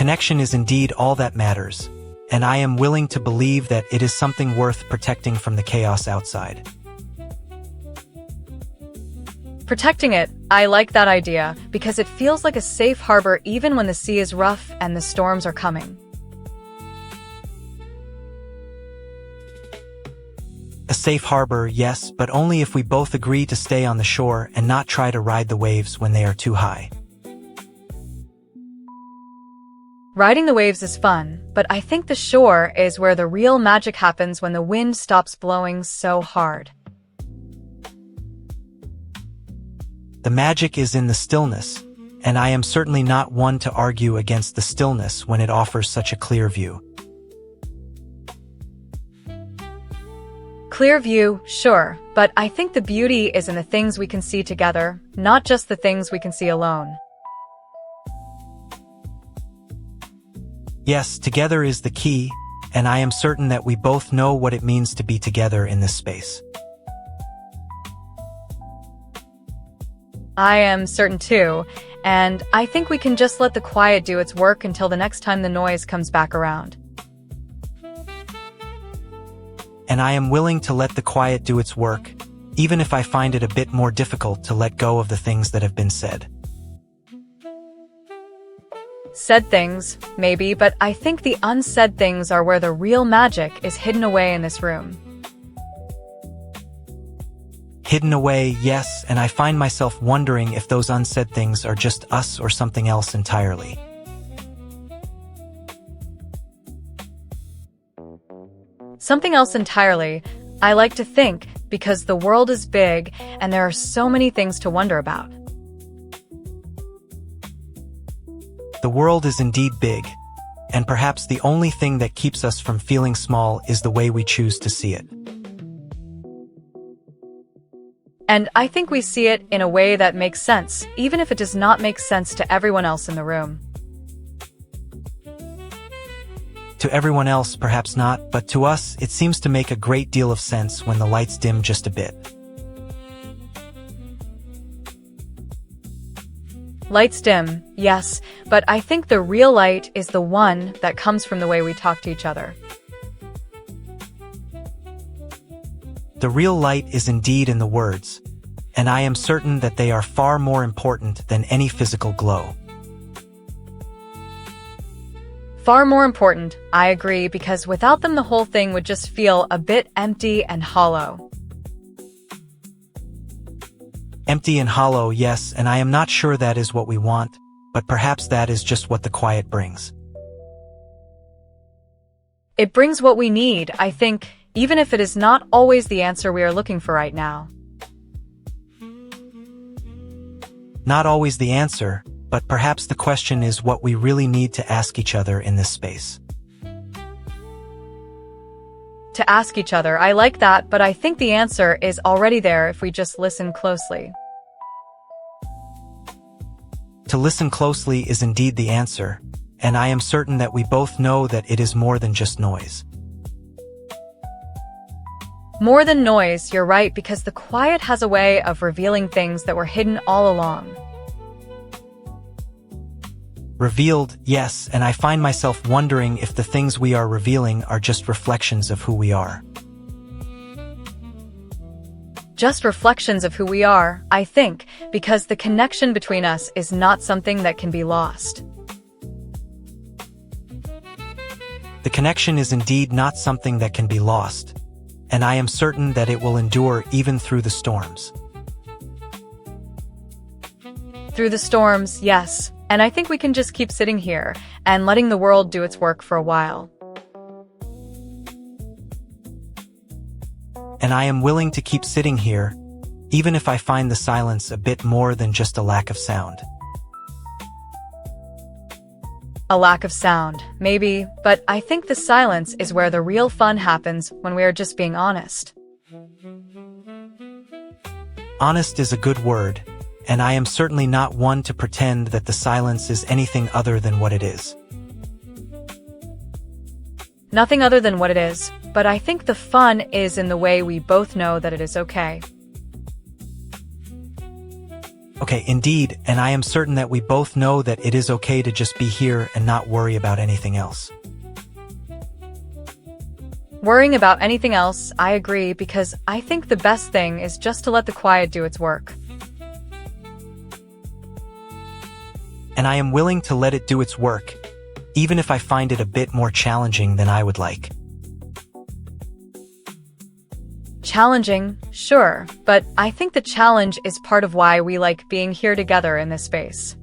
connection is indeed all that matters, and I am willing to believe that it is something worth protecting from the chaos outside. Protecting it, I like that idea, because it feels like a safe harbor even when the sea is rough and the storms are coming. A safe harbor, yes, but only if we both agree to stay on the shore and not try to ride the waves when they are too high. Riding the waves is fun, but I think the shore is where the real magic happens when the wind stops blowing so hard. The magic is in the stillness, and I am certainly not one to argue against the stillness when it offers such a clear view. Clear view, sure, but I think the beauty is in the things we can see together, not just the things we can see alone. Yes, together is the key, and I am certain that we both know what it means to be together in this space. I am certain too, and I think we can just let the quiet do its work until the next time the noise comes back around. And I am willing to let the quiet do its work, even if I find it a bit more difficult to let go of the things that have been said. Said things, maybe, but I think the unsaid things are where the real magic is hidden away in this room. Hidden away, yes, and I find myself wondering if those unsaid things are just us or something else entirely. Something else entirely, I like to think, because the world is big and there are so many things to wonder about. The world is indeed big, and perhaps the only thing that keeps us from feeling small is the way we choose to see it. And I think we see it in a way that makes sense, even if it does not make sense to everyone else in the room. To everyone else, perhaps not, but to us, it seems to make a great deal of sense when the lights dim just a bit. Lights dim, yes, but I think the real light is the one that comes from the way we talk to each other. The real light is indeed in the words, and I am certain that they are far more important than any physical glow. Far more important, I agree, because without them the whole thing would just feel a bit empty and hollow. Empty and hollow, yes, and I am not sure that is what we want, but perhaps that is just what the quiet brings. It brings what we need, I think, even if it is not always the answer we are looking for right now. Not always the answer, but perhaps the question is what we really need to ask each other in this space. To ask each other, I like that, but I think the answer is already there if we just listen closely. To listen closely is indeed the answer, and I am certain that we both know that it is more than just noise. More than noise, you're right, because the quiet has a way of revealing things that were hidden all along. Revealed, yes, and I find myself wondering if the things we are revealing are just reflections of who we are. Just reflections of who we are, I think, because the connection between us is not something that can be lost. The connection is indeed not something that can be lost, and I am certain that it will endure even through the storms. Through the storms, yes, and I think we can just keep sitting here and letting the world do its work for a while. And I am willing to keep sitting here, even if I find the silence a bit more than just a lack of sound. A lack of sound, maybe, but I think the silence is where the real fun happens when we are just being honest. Honest is a good word, and I am certainly not one to pretend that the silence is anything other than what it is. Nothing other than what it is, but I think the fun is in the way we both know that it is okay. Okay, indeed, and I am certain that we both know that it is okay to just be here and not worry about anything else. Worrying about anything else, I agree, because I think the best thing is just to let the quiet do its work. And I am willing to let it do its work, even if I find it a bit more challenging than I would like. Challenging, sure, but I think the challenge is part of why we like being here together in this space.